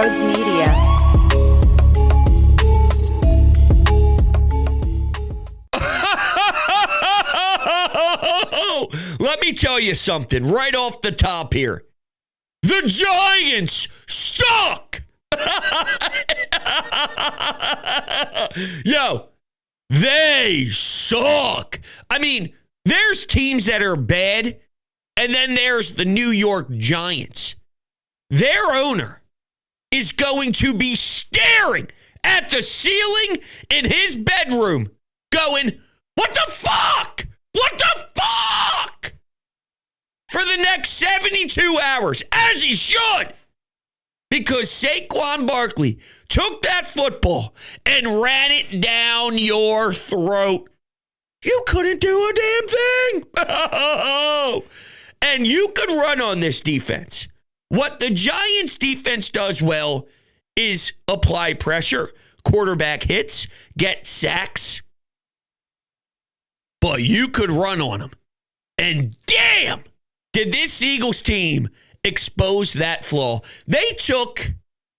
Rhodes Media. Let me tell you something right off the top here. The Giants suck! Yo, they suck. I mean, there's teams that are bad, and then there's the New York Giants. Their owner is going to be staring at the ceiling in his bedroom going, what the fuck? What the fuck? For the next 72 hours, as he should. Because Saquon Barkley took that football and ran it down your throat. You couldn't do a damn thing. And you could run on this defense. What the Giants defense does well is apply pressure, quarterback hits, get sacks. But you could run on them. And damn, did this Eagles team expose that flaw. They took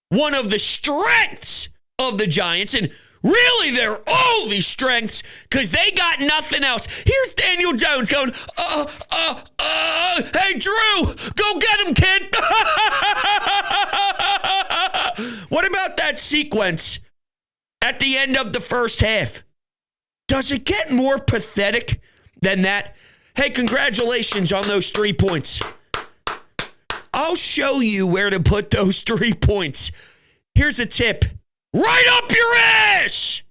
one of the strengths of the Giants, and really they're only strengths because they got nothing else. Here's Daniel Jones going, hey, Drew, go get him, kid. What about that sequence at the end of the first half? Does it get more pathetic than that? Hey, congratulations on those 3 points. I'll show you where to put those 3 points. Here's a tip. Right up your ass!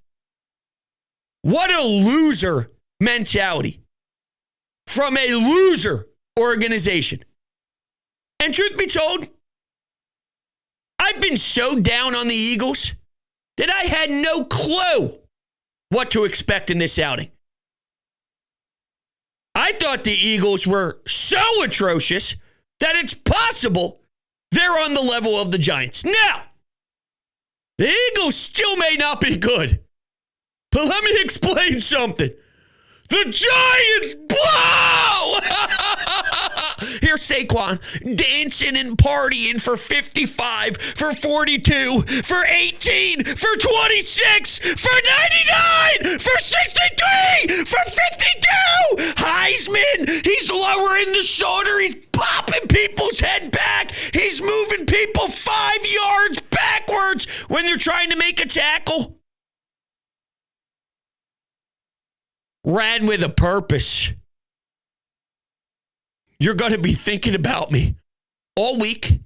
What a loser mentality from a loser organization. And truth be told, I've been so down on the Eagles that I had no clue what to expect in this outing. I thought the Eagles were so atrocious that it's possible they're on the level of the Giants. Now, the Eagles still may not be good, but let me explain something. The Giants blow! Here's Saquon dancing and partying for 55, for 42, for 18, for 26, for 99, for 63, for 52! Heisman, he's lowering the shoulder, he's popping people's head back, he's moving people 5 yards backwards when they're trying to make a tackle. Ran with a purpose. You're going to be thinking about me all week.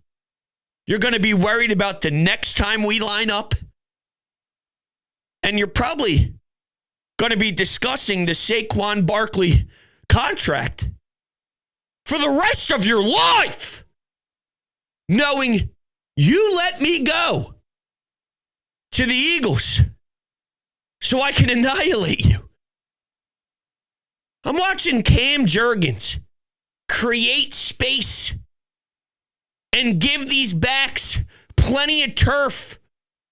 You're going to be worried about the next time we line up. And you're probably going to be discussing the Saquon Barkley contract for the rest of your life, knowing you let me go to the Eagles so I can annihilate you. I'm watching Cam Jurgens create space and give these backs plenty of turf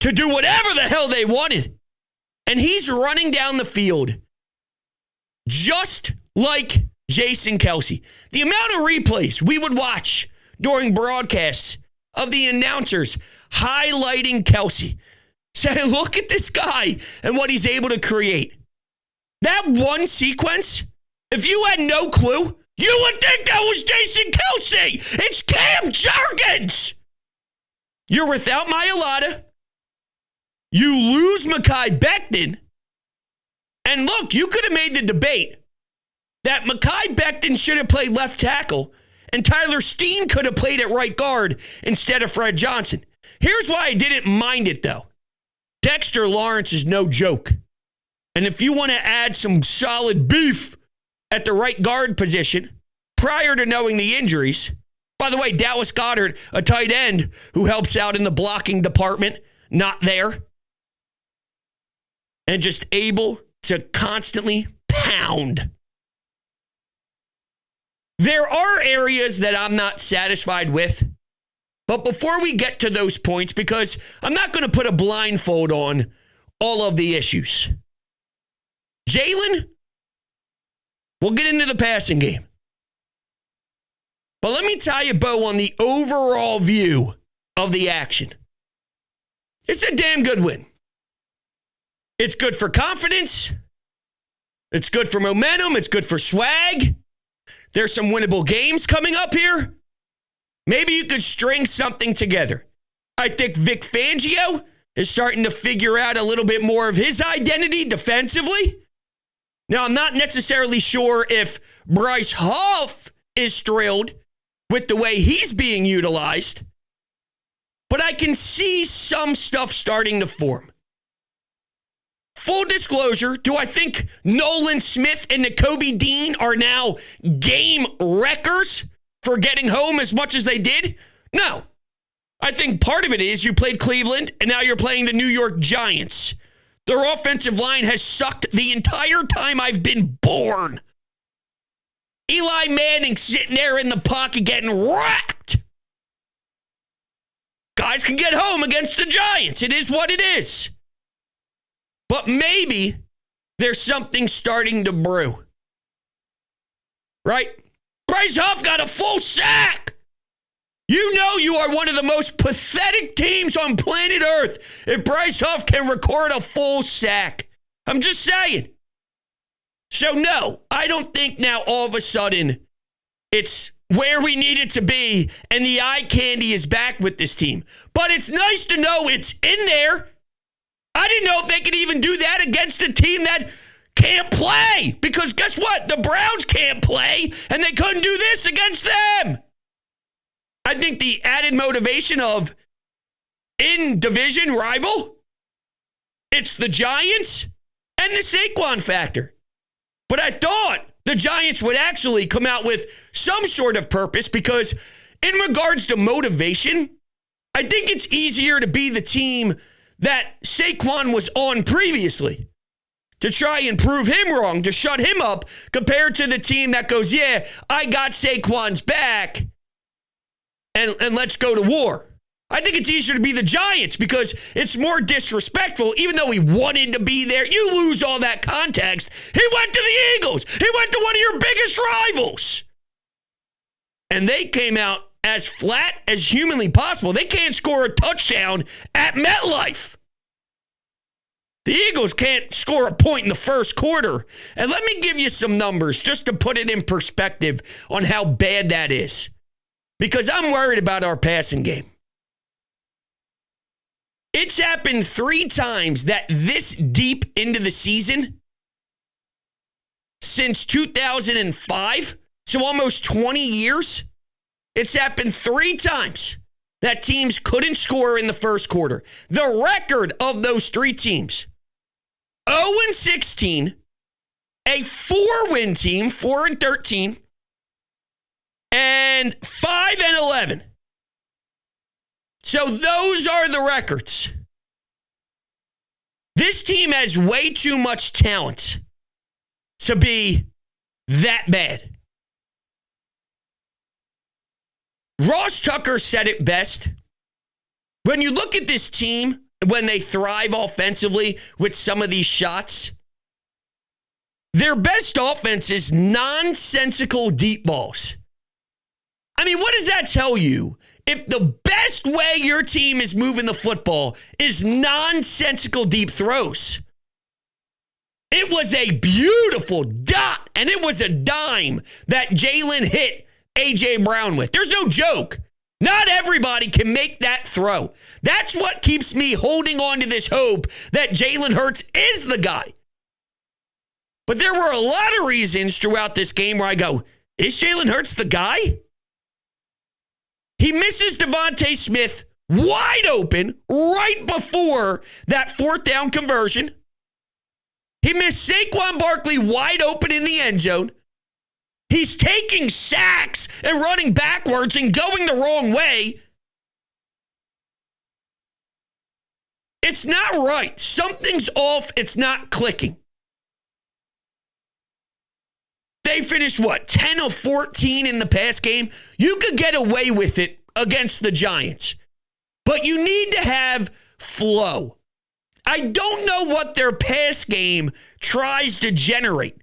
to do whatever the hell they wanted. And he's running down the field just like Jason Kelce. The amount of replays we would watch during broadcasts of the announcers highlighting Kelce, saying, look at this guy and what he's able to create. That one sequence, if you had no clue, you would think that was Jason Kelce. It's Cam Jurgens. You're without Mailata. You lose Mekhi Becton. And look, you could have made the debate that Mekhi Becton should have played left tackle and Tyler Steen could have played at right guard instead of Fred Johnson. Here's why I didn't mind it, though. Dexter Lawrence is no joke. And if you want to add some solid beef at the right guard position, prior to knowing the injuries, by the way, Dallas Goedert, a tight end who helps out in the blocking department, not there. And just able to constantly pound. There are areas that I'm not satisfied with. But before we get to those points, because I'm not going to put a blindfold on all of the issues. Jalen, we'll get into the passing game. But let me tie a bow on the overall view of the action. It's a damn good win. It's good for confidence. It's good for momentum. It's good for swag. There's some winnable games coming up here. Maybe you could string something together. I think Vic Fangio is starting to figure out a little bit more of his identity defensively. Now, I'm not necessarily sure if Bryce Huff is thrilled with the way he's being utilized, but I can see some stuff starting to form. Full disclosure, do I think Nolan Smith and Nakobe Dean are now game wreckers for getting home as much as they did? No. I think part of it is you played Cleveland and now you're playing the New York Giants. Their offensive line has sucked the entire time I've been born. Eli Manning sitting there in the pocket getting wrecked. Guys can get home against the Giants. It is what it is. But maybe there's something starting to brew. Right? Bryce Huff got a full sack. You know you are one of the most pathetic teams on planet Earth if Bryce Huff can record a full sack. I'm just saying. So no, I don't think now all of a sudden it's where we need it to be and the eye candy is back with this team. But it's nice to know it's in there. I didn't know if they could even do that against a team that can't play. Because guess what? The Browns can't play, and they couldn't do this against them. I think the added motivation of in-division rival, it's the Giants and the Saquon factor. But I thought the Giants would actually come out with some sort of purpose because in regards to motivation, I think it's easier to be the team that Saquon was on previously, to try and prove him wrong, to shut him up, compared to the team that goes, yeah, I got Saquon's back, and let's go to war. I think it's easier to be the Giants because it's more disrespectful, even though he wanted to be there. You lose all that context. He went to the Eagles. He went to one of your biggest rivals. And they came out as flat as humanly possible. They can't score a touchdown at MetLife. The Eagles can't score a point in the first quarter. And let me give you some numbers just to put it in perspective on how bad that is. Because I'm worried about our passing game. It's happened 3 times that this deep into the season, since 2005, so almost 20 years, it's happened 3 times that teams couldn't score in the first quarter. The record of those 3 teams, 0-16, a 4-win team, 4-13, and 5-11. So those are the records. This team has way too much talent to be that bad. Ross Tucker said it best. When you look at this team, when they thrive offensively with some of these shots, their best offense is nonsensical deep balls. I mean, what does that tell you? If the best way your team is moving the football is nonsensical deep throws. It was a beautiful dot, and it was a dime that Jalen hit A.J. Brown with. There's no joke. Not everybody can make that throw. That's what keeps me holding on to this hope that Jalen Hurts is the guy. But there were a lot of reasons throughout this game where I go, is Jalen Hurts the guy? He misses Devontae Smith wide open right before that 4th down conversion. He missed Saquon Barkley wide open in the end zone. He's taking sacks and running backwards and going the wrong way. It's not right. Something's off. It's not clicking. They finished, 10 of 14 in the pass game? You could get away with it against the Giants. But you need to have flow. I don't know what their pass game tries to generate.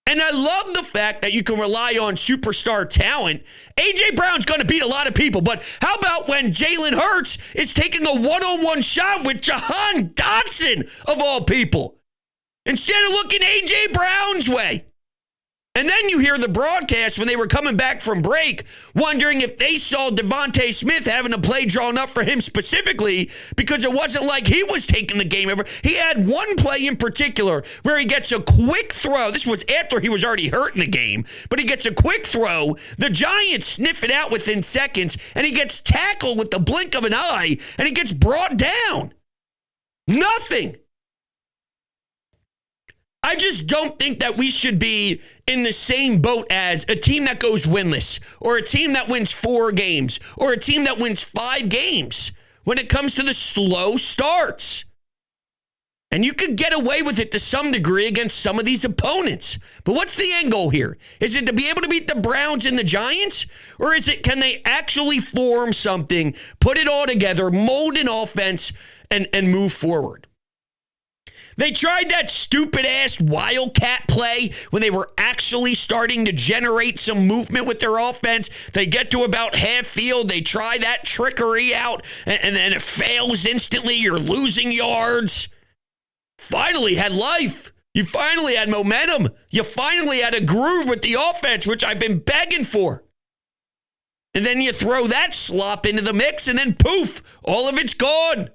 And I love the fact that you can rely on superstar talent. A.J. Brown's going to beat a lot of people, but how about when Jalen Hurts is taking a one-on-one shot with Jahan Dotson, of all people, instead of looking A.J. Brown's way? And then you hear the broadcast when they were coming back from break, wondering if they saw Devontae Smith having a play drawn up for him specifically, because it wasn't like he was taking the game over. He had one play in particular where he gets a quick throw. This was after he was already hurt in the game, but he gets a quick throw. The Giants sniff it out within seconds, and he gets tackled with the blink of an eye, and he gets brought down. Nothing. I just don't think that we should be in the same boat as a team that goes winless, or a team that wins 4 games, or a team that wins 5 games when it comes to the slow starts. And you could get away with it to some degree against some of these opponents. But what's the end goal here? Is it to be able to beat the Browns and the Giants? Or is it, can they actually form something, put it all together, mold an offense, and move forward? They tried that stupid-ass Wildcat play when they were actually starting to generate some movement with their offense. They get to about half field. They try that trickery out, and then it fails instantly. You're losing yards. Finally had life. You finally had momentum. You finally had a groove with the offense, which I've been begging for. And then you throw that slop into the mix, and then poof, all of it's gone.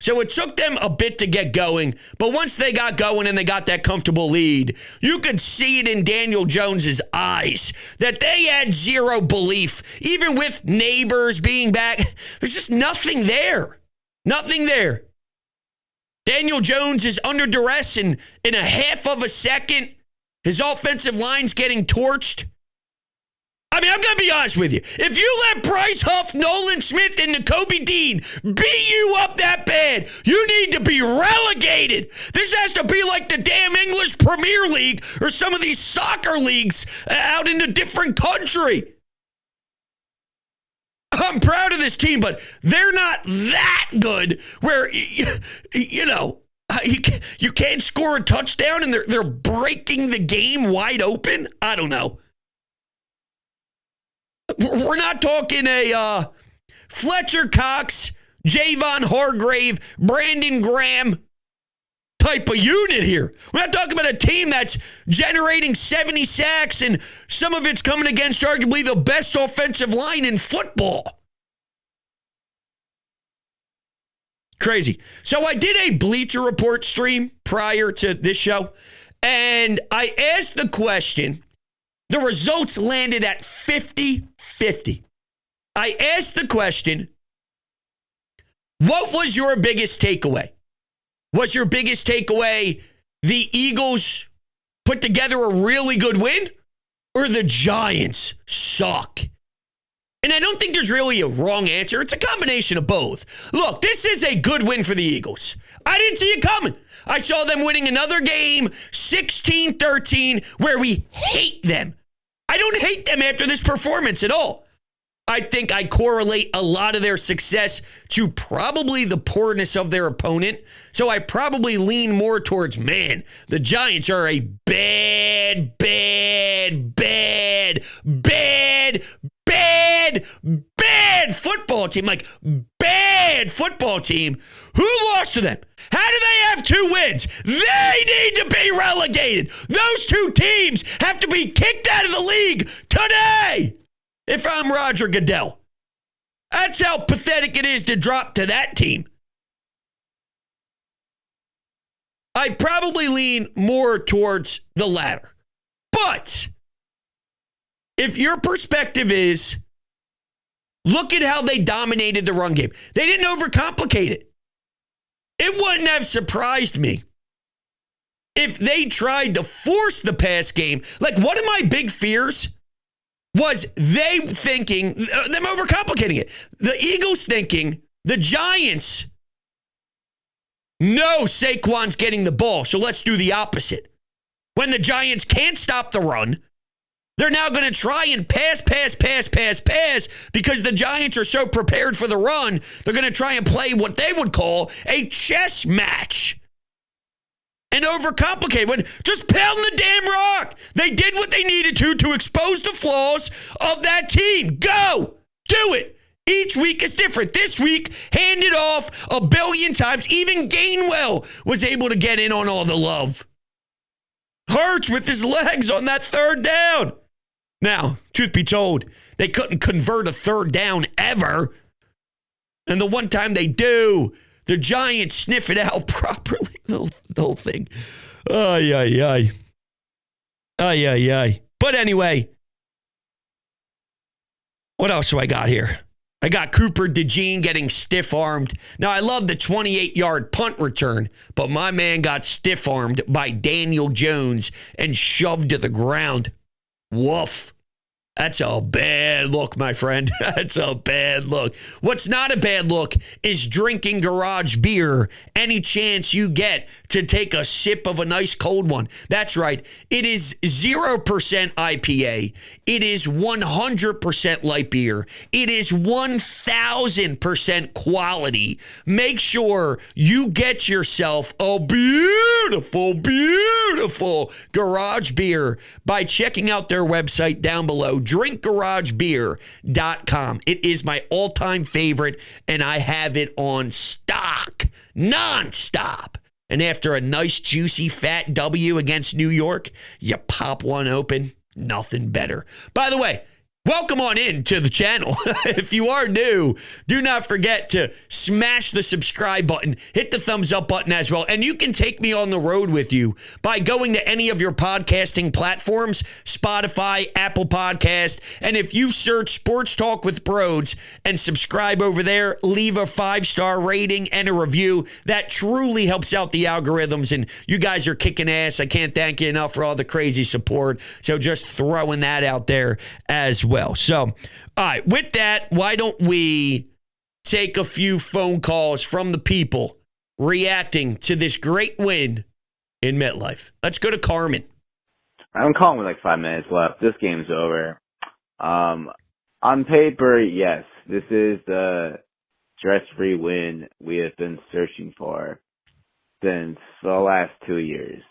So it took them a bit to get going, but once they got going and they got that comfortable lead, you could see it in Daniel Jones's eyes that they had zero belief. Even with Neighbors being back, there's just nothing there. Nothing there. Daniel Jones is under duress in a half of a second. His offensive line's getting torched. I mean, I'm going to be honest with you. If you let Bryce Huff, Nolan Smith, and Nakobe Dean beat you up that bad, you need to be relegated. This has to be like the damn English Premier League or some of these soccer leagues out in a different country. I'm proud of this team, but they're not that good where, you know, you can't score a touchdown and they're breaking the game wide open. I don't know. We're not talking a Fletcher Cox, Javon Hargrave, Brandon Graham type of unit here. We're not talking about a team that's generating 70 sacks and some of it's coming against arguably the best offensive line in football. Crazy. So I did a Bleacher Report stream prior to this show, and I asked the question. The results landed at 50-50. I asked the question, what was your biggest takeaway? Was your biggest takeaway the Eagles put together a really good win, or the Giants suck? And I don't think there's really a wrong answer. It's a combination of both. Look, this is a good win for the Eagles. I didn't see it coming. I saw them winning another game, 16-13, where we hate them. I don't hate them after this performance at all. I think I correlate a lot of their success to probably the poorness of their opponent. So I probably lean more towards, man, the Giants are a bad football team. Like, bad football team. Who lost to them? How do they have 2 wins? They need to be relegated. Those 2 teams have to be kicked out of the league today. If I'm Roger Goodell. That's how pathetic it is to drop to that team. I probably lean more towards the latter. But if your perspective is, look at how they dominated the run game. They didn't overcomplicate it. It wouldn't have surprised me if they tried to force the pass game. Like, one of my big fears was they thinking, them overcomplicating it. The Eagles thinking, the Giants know Saquon's getting the ball, so let's do the opposite. When the Giants can't stop the run, they're now going to try and pass because the Giants are so prepared for the run, they're going to try and play what they would call a chess match. and overcomplicate. When just pound the damn rock. They did what they needed to expose the flaws of that team. Go. Do it. Each week is different. This week, hand it off a billion times. Even Gainwell was able to get in on all the love. Hurts with his legs on that third down. Now, truth be told, they couldn't convert a third down ever. And the one time they do, the Giants sniff it out properly. The whole thing. Ay, ay, ay. Ay, ay, ay. But anyway, what else do I got here? I got Cooper DeJean getting stiff-armed. Now, I love the 28-yard punt return, but my man got stiff-armed by Daniel Jones and shoved to the ground. Woof. That's a bad look, my friend. That's a bad look. What's not a bad look is drinking garage beer any chance you get to take a sip of a nice cold one. That's right. It is 0% IPA. It is 100% light beer. It is 1,000% quality. Make sure you get yourself a beautiful, beautiful garage beer by checking out their website down below. drinkgaragebeer.com. It is my all-time favorite, and I have it on stock, nonstop. And after a nice, juicy, fat W against New York, you pop one open, nothing better. By the way, welcome on in to the channel. If you are new, do not forget to smash the subscribe button, hit the thumbs up button as well, and you can take me on the road with you by going to any of your podcasting platforms, Spotify, Apple Podcast, and if you search Sports Talk with Broads and subscribe over there, leave a 5-star rating and a review. That truly helps out the algorithms, and you guys are kicking ass. I can't thank you enough for all the crazy support, so just throwing that out there as well. So, all right, with that, why don't we take a few phone calls from the people reacting to this great win in MetLife? Let's go to Carmen. I'm calling with like 5 minutes left. This game's over. On paper, yes, this is the stress-free win we have been searching for since the last 2 years.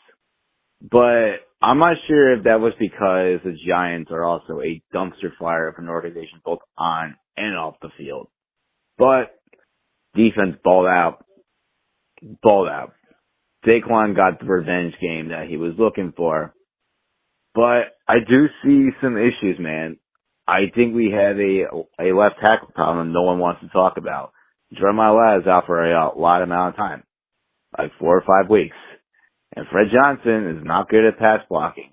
But I'm not sure if that was because the Giants are also a dumpster fire of an organization both on and off the field. But defense balled out. Saquon got the revenge game that he was looking for. But I do see some issues, man. I think we have a left tackle problem no one wants to talk about. Jeremiah Ladd is out for a lot amount of time, like 4 or 5 weeks. And Fred Johnson is not good at pass blocking.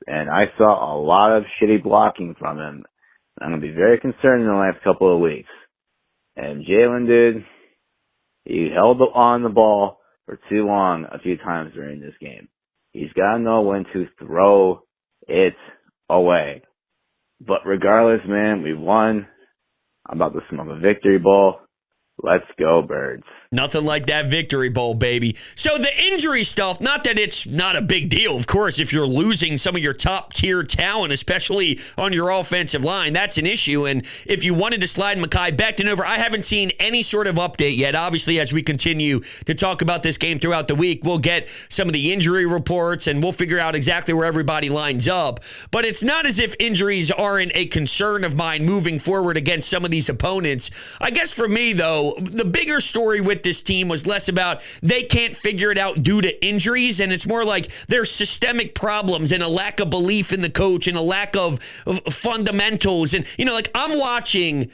And I saw a lot of shitty blocking from him. I'm going to be very concerned in the last couple of weeks. And Jalen he held on the ball for too long a few times during this game. He's got to know when to throw it away. But regardless, man, we won. I'm about to smoke a victory bowl. Let's go, Birds. Nothing like that victory bowl, baby. So the injury stuff, not that it's not a big deal, of course, if you're losing some of your top-tier talent, especially on your offensive line, that's an issue. And if you wanted to slide Mekhi Becton over, I haven't seen any sort of update yet. Obviously, as we continue to talk about this game throughout the week, we'll get some of the injury reports, and we'll figure out exactly where everybody lines up. But it's not as if injuries aren't a concern of mine moving forward against some of these opponents. I guess for me, though, the bigger story with this team was less about they can't figure it out due to injuries, and it's more like there's systemic problems and a lack of belief in the coach and a lack of fundamentals. And, you know, like I'm watching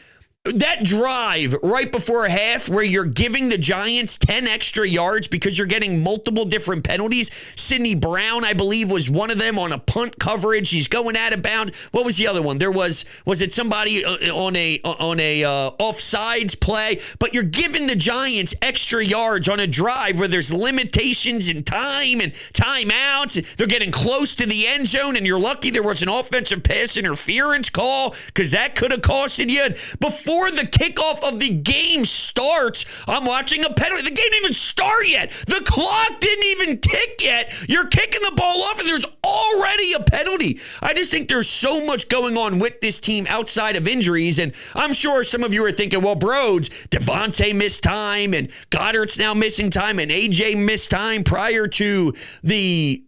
that drive right before half where you're giving the Giants 10 extra yards because you're getting multiple different penalties. Sidney Brown, I believe, was one of them on a punt coverage. He's going out of bounds. What was the other one? There was it somebody on a offsides play? But you're giving the Giants extra yards on a drive where there's limitations in time and timeouts. They're getting close to the end zone, and you're lucky there was an offensive pass interference call because that could have costed you. Before before the kickoff of the game starts, I'm watching a penalty. The game didn't even start yet. The clock didn't even tick yet. You're kicking the ball off, and there's already a penalty. I just think there's so much going on with this team outside of injuries, and I'm sure some of you are thinking, well, Broads, Devontae missed time, and Goddard's now missing time, and AJ missed time prior to the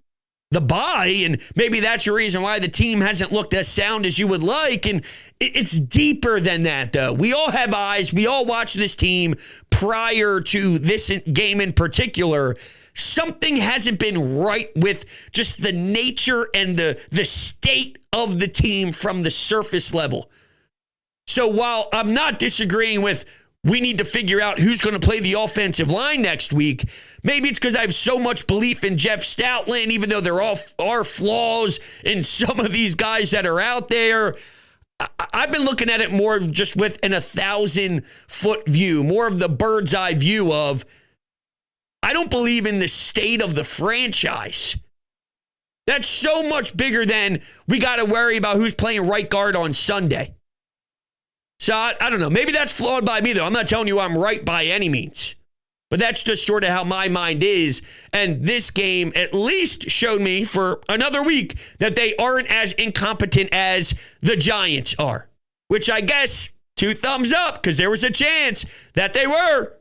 bye, and maybe that's the reason why the team hasn't looked as sound as you would like. And it's deeper than that, though. We all have eyes. We all watch this team prior to this game in particular. Something hasn't been right with just the nature and the state of the team from the surface level. So while I'm not disagreeing with we need to figure out who's going to play the offensive line next week, maybe it's because I have so much belief in Jeff Stoutland, even though there are flaws in some of these guys that are out there. I've been looking at it more just with an 1,000-foot view, more of the bird's eye view of, I don't believe in the state of the franchise. That's so much bigger than we got to worry about who's playing right guard on Sunday. So I don't know. Maybe that's flawed by me, though. I'm not telling you I'm right by any means. But that's just sort of how my mind is. And this game at least showed me for another week that they aren't as incompetent as the Giants are. Which I guess, 2 thumbs up, because there was a chance that they were.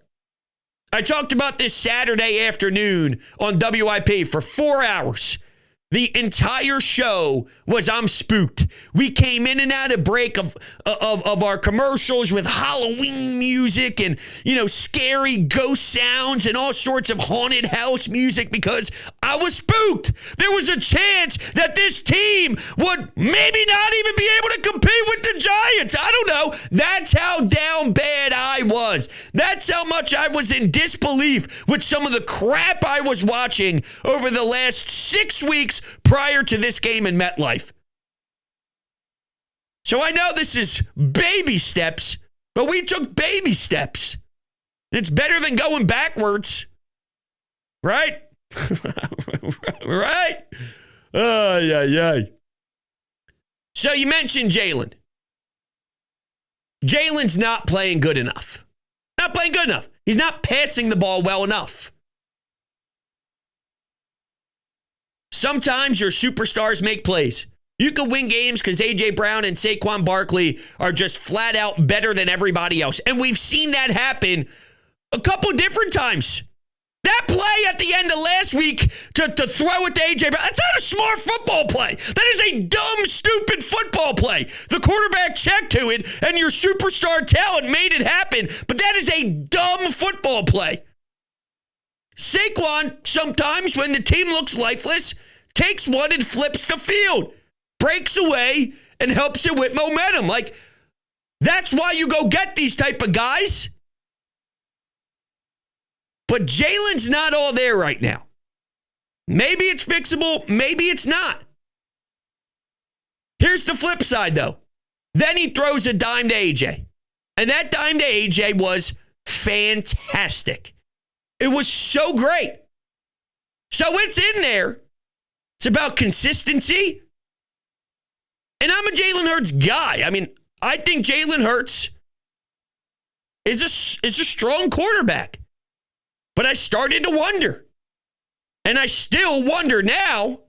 I talked about this Saturday afternoon on WIP for 4 hours. The entire show was I'm spooked. We came in and out of break of our commercials with Halloween music and, scary ghost sounds and all sorts of haunted house music because I was spooked. There was a chance that this team would maybe not even be able to compete with the Giants. I don't know. That's how down bad I was. That's how much I was in disbelief with some of the crap I was watching over the last 6 weeks prior to this game in MetLife. So I know this is baby steps, but we took baby steps. It's better than going backwards. Right? Right? Yeah. So you mentioned Jalen. Jalen's not playing good enough. Not playing good enough. He's not passing the ball well enough. Sometimes your superstars make plays. You can win games because A.J. Brown and Saquon Barkley are just flat out better than everybody else. And we've seen that happen a couple different times. That play at the end of last week to throw it to A.J. Brown, that's not a smart football play. That is a dumb, stupid football play. The quarterback checked to it, and your superstar talent made it happen. But that is a dumb football play. Saquon, sometimes when the team looks lifeless, takes one and flips the field, breaks away, and helps it with momentum. Like, that's why you go get these type of guys. But Jalen's not all there right now. Maybe it's fixable, maybe it's not. Here's the flip side, though. Then he throws a dime to AJ. And that dime to AJ was fantastic. It was so great. So it's in there. It's about consistency. And I'm a Jalen Hurts guy. I mean, I think Jalen Hurts is a strong quarterback. But I started to wonder. And I still wonder now.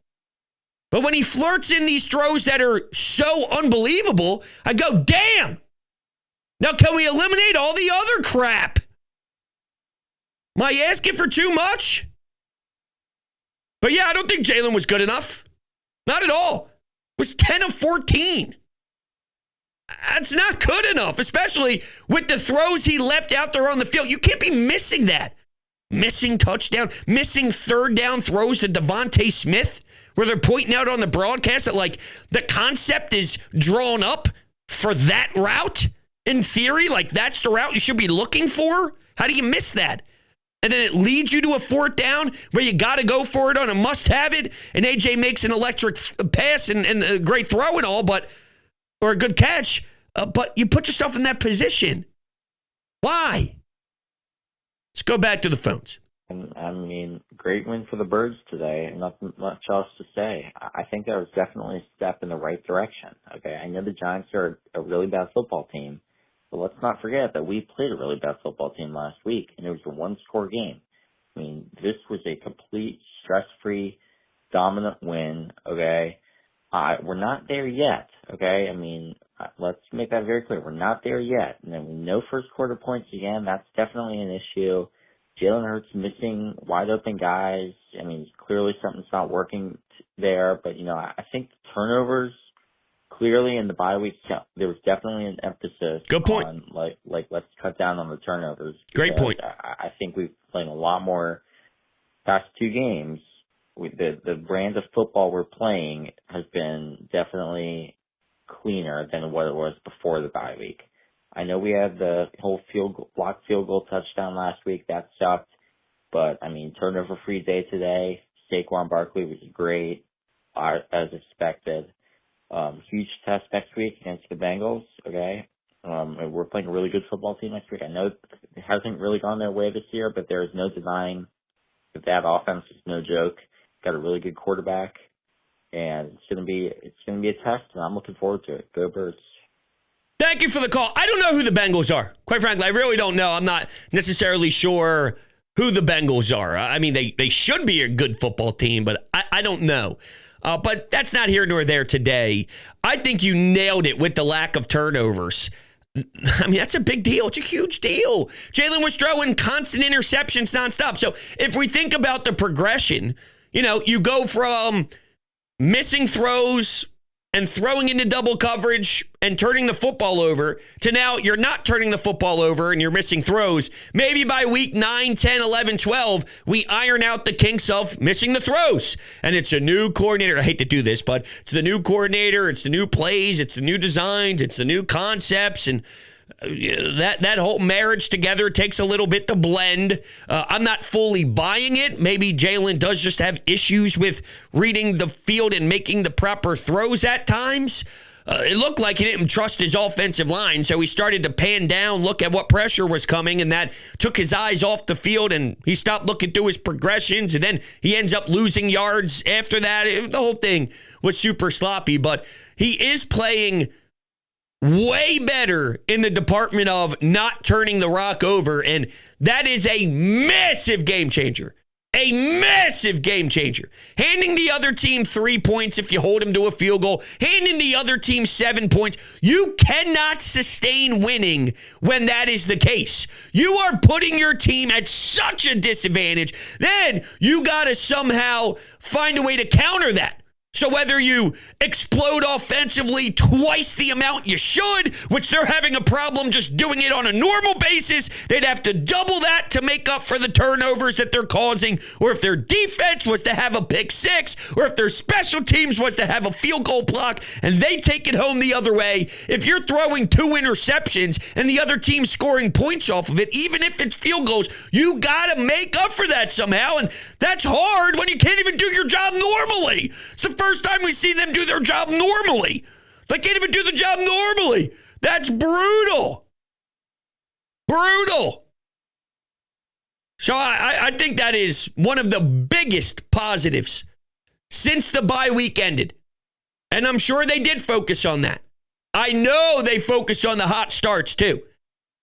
But when he flirts in these throws that are so unbelievable, I go, damn. Now, can we eliminate all the other crap? Am I asking for too much? But yeah, I don't think Jalen was good enough. Not at all. It was 10 of 14. That's not good enough, especially with the throws he left out there on the field. You can't be missing that. Missing touchdown, missing third down throws to Devontae Smith, where they're pointing out on the broadcast that, like, the concept is drawn up for that route. In theory, like, that's the route you should be looking for. How do you miss that? And then it leads you to a fourth down where you got to go for it on a must-have it, and AJ makes an electric pass and a great throw and all, or a good catch, but you put yourself in that position. Why? Let's go back to the phones. I mean, great win for the Birds today. Nothing much else to say. I think that was definitely a step in the right direction. Okay, I know the Giants are a really bad football team, But let's not forget that we played a really bad football team last week, and it was a one-score game. I mean, this was a complete stress-free, dominant win, okay? We're not there yet, okay? I mean, let's make that very clear. We're not there yet. And then no first quarter points again. That's definitely an issue. Jalen Hurts missing wide open guys. I mean, clearly something's not working there. But, I think the turnovers, clearly in the bye week, there was definitely an emphasis Good point. on, let's cut down on the turnovers. Great point. I think we've played a lot more past two games. The brand of football we're playing has been definitely cleaner than what it was before the bye week. I know we had the whole blocked field goal touchdown last week. That sucked. But, I mean, turnover-free day today. Saquon Barkley was great, as expected. Huge test next week against the Bengals, okay? We're playing a really good football team next week. I know it hasn't really gone their way this year, but there is no denying that offense is no joke. Got a really good quarterback, and it's gonna be a test, and I'm looking forward to it. Go Birds! Thank you for the call. I don't know who the Bengals are. Quite frankly, I really don't know. I'm not necessarily sure who the Bengals are. I mean, they should be a good football team, but I don't know. But that's not here nor there today. I think you nailed it with the lack of turnovers. I mean, that's a big deal. It's a huge deal. Jalen was throwing constant interceptions nonstop. So if we think about the progression, you go from missing throws and throwing into double coverage and turning the football over to now you're not turning the football over and you're missing throws. Maybe by week 9, 10, 11, 12, we iron out the kinks of missing the throws. And it's a new coordinator. I hate to do this, but it's the new coordinator. It's the new plays. It's the new designs. It's the new concepts. And that whole marriage together takes a little bit to blend. I'm not fully buying it. Maybe Jalen does just have issues with reading the field and making the proper throws at times. It looked like he didn't trust his offensive line, so he started to pan down, look at what pressure was coming, and that took his eyes off the field, and he stopped looking through his progressions, and then he ends up losing yards after that. The whole thing was super sloppy, but he is playing way better in the department of not turning the rock over, and that is a massive game changer. A massive game changer. Handing the other team 3 points if you hold them to a field goal, handing the other team 7 points. You cannot sustain winning when that is the case. You are putting your team at such a disadvantage. Then you got to somehow find a way to counter that. So whether you explode offensively twice the amount you should, which they're having a problem just doing it on a normal basis, they'd have to double that to make up for the turnovers that they're causing, or if their defense was to have a pick six, or if their special teams was to have a field goal block, and they take it home the other way. If you're throwing 2 interceptions and the other team scoring points off of it, even if it's field goals, you got to make up for that somehow, and that's hard when you can't even do your job normally. It's the first time we see them do their job normally. They can't even do the job normally. That's brutal. Brutal. So I think that is one of the biggest positives since the bye week ended. And I'm sure they did focus on that. I know they focused on the hot starts too.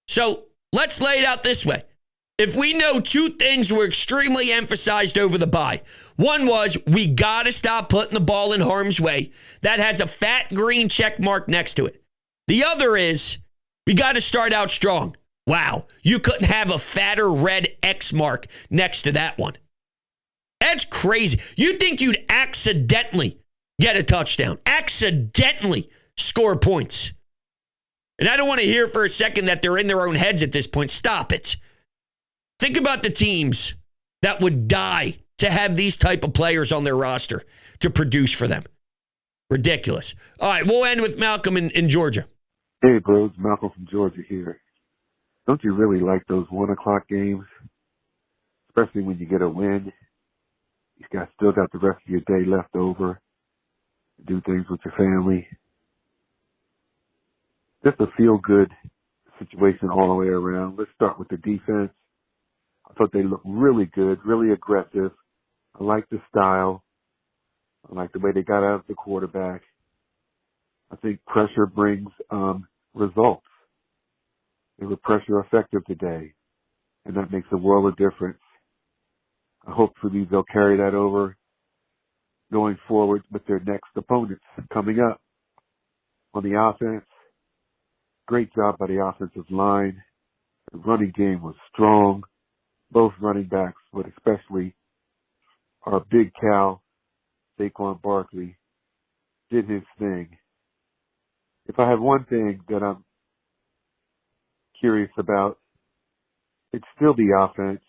So let's lay it out this way. If we know 2 things were extremely emphasized over the bye, one was we got to stop putting the ball in harm's way. That has a fat green check mark next to it. The other is we got to start out strong. Wow, you couldn't have a fatter red X mark next to that one. That's crazy. You'd think you'd accidentally get a touchdown, accidentally score points. And I don't want to hear for a second that they're in their own heads at this point. Stop it. Think about the teams that would die to have these type of players on their roster to produce for them. Ridiculous. All right, we'll end with Malcolm in Georgia. Hey, bros. Malcolm from Georgia here. Don't you really like those 1 o'clock games? Especially when you get a win. You still got the rest of your day left over. Do things with your family. Just a feel-good situation all the way around. Let's start with the defense. I thought they looked really good, really aggressive. I like the style. I like the way they got out of the quarterback. I think pressure brings results. They were pressure effective today, and that makes a world of difference. Hopefully they'll carry that over going forward with their next opponents coming up. On the offense, great job by the offensive line. The running game was strong. Both running backs, but especially our big cow, Saquon Barkley, did his thing. If I have one thing that I'm curious about, it's still the offense.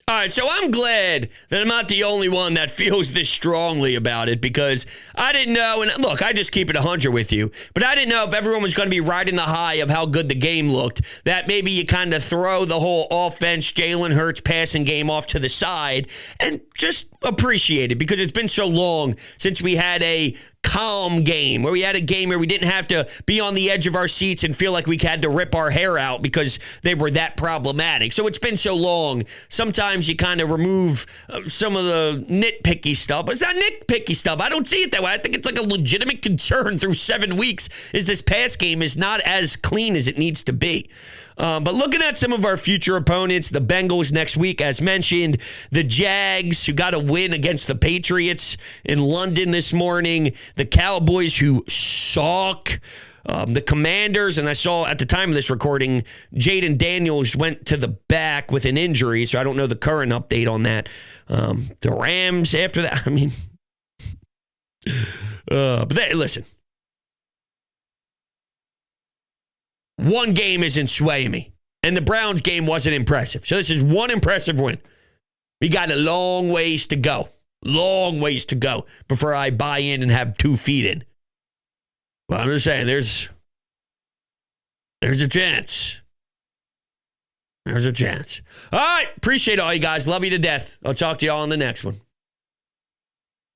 All right, so I'm glad that I'm not the only one that feels this strongly about it, because I didn't know, and look, I just keep it 100 with you, but I didn't know if everyone was going to be riding the high of how good the game looked, that maybe you kind of throw the whole offense, Jalen Hurts passing game off to the side and just appreciate it, because it's been so long since we had a calm game, where we had a game where we didn't have to be on the edge of our seats and feel like we had to rip our hair out because they were that problematic. So it's been so long. Sometimes you kind of remove some of the nitpicky stuff, but it's not nitpicky stuff. I don't see it that way. I think it's like a legitimate concern through 7 weeks is this pass game is not as clean as it needs to be. But looking at some of our future opponents, the Bengals next week, as mentioned, the Jags, who got a win against the Patriots in London this morning, the Cowboys, who suck, the Commanders, and I saw at the time of this recording, Jaden Daniels went to the back with an injury, so I don't know the current update on that. The Rams after that, I mean, listen. One game isn't swaying me, and the Browns game wasn't impressive. So this is one impressive win. We got a long ways to go before I buy in and have 2 feet in. Well, I'm just saying, there's a chance. There's a chance. All right, appreciate all you guys. Love you to death. I'll talk to you all on the next one.